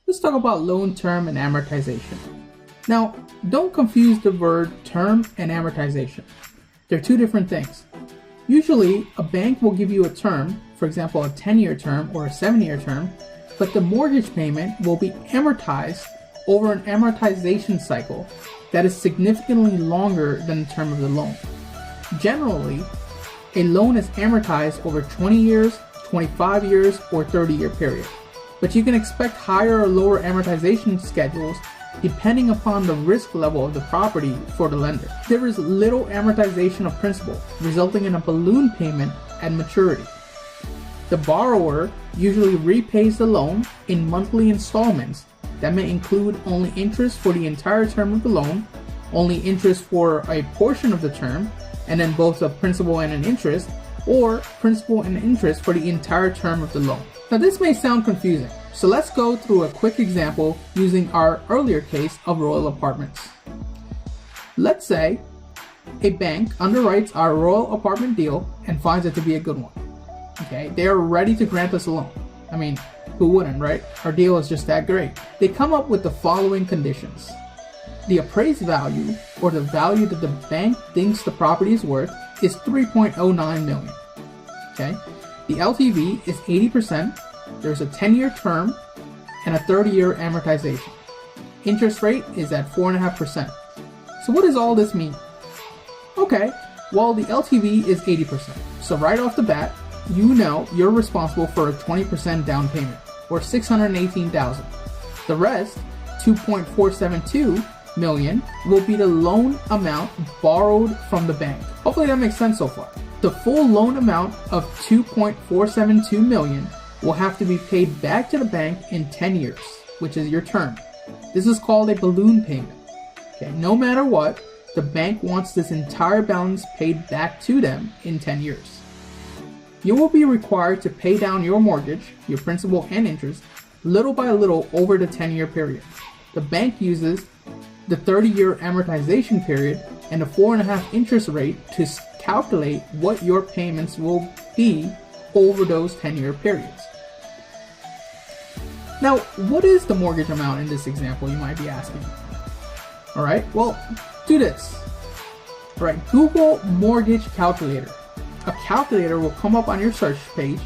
let's talk about loan term and amortization. Now, don't confuse the word term and amortization. They're two different things. Usually, a bank will give you a term, for example, a 10-year term or a 7-year term, but the mortgage payment will be amortized over an amortization cycle that is significantly longer than the term of the loan. Generally, a loan is amortized over 20 years, 25 years, or 30-year period. But you can expect higher or lower amortization schedules depending upon the risk level of the property for the lender. There is little amortization of principal, resulting in a balloon payment at maturity. The borrower usually repays the loan in monthly installments that may include only interest for the entire term of the loan, only interest for a portion of the term, and then both a principal and an interest, or principal and interest for the entire term of the loan. Now this may sound confusing, so let's go through a quick example using our earlier case of Royal Apartments. Let's say a bank underwrites our Royal Apartment deal and finds it to be a good one. Okay, they are ready to grant us a loan. I mean, who wouldn't, right? Our deal is just that great. They come up with the following conditions. The appraised value, or the value that the bank thinks the property is worth, is $3.09 million. Okay, the LTV is 80%, there's a 10-year term, and a 30-year amortization. Interest rate is at 4.5%. So what does all this mean? Okay, well, the LTV is 80%. So right off the bat, you know you're responsible for a 20% down payment, or $618,000. The rest, $2.472 million, will be the loan amount borrowed from the bank. Hopefully that makes sense so far. The full loan amount of $2.472 million will have to be paid back to the bank in 10 years, which is your term. This is called a balloon payment. Okay, no matter what, the bank wants this entire balance paid back to them in 10 years. You will be required to pay down your mortgage, your principal and interest, little by little over the 10-year period. The bank uses the 30-year amortization period and the 4.5% interest rate to calculate what your payments will be over those 10-year periods. Now, what is the mortgage amount in this example, you might be asking? All right, well, do this. All right, Google mortgage calculator. A calculator will come up on your search page.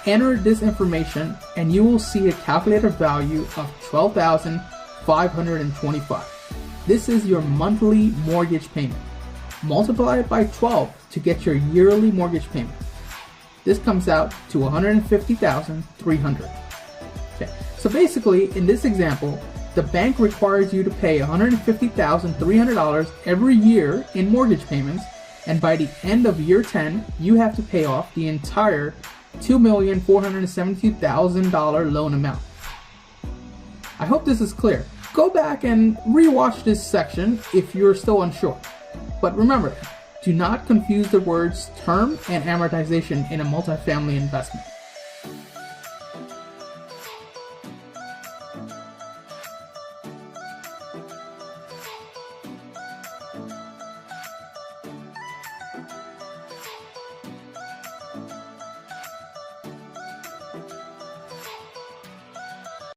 Enter this information and you will see a calculator value of $12,525. This is your monthly mortgage payment. Multiply it by 12 to get your yearly mortgage payment. This comes out to $150,300. Okay, so basically in this example, the bank requires you to pay $150,300 every year in mortgage payments, and by the end of year 10, you have to pay off the entire $2,472,000 loan amount. I hope this is clear. Go back and rewatch this section if you're still unsure. But remember, do not confuse the words term and amortization in a multifamily investment.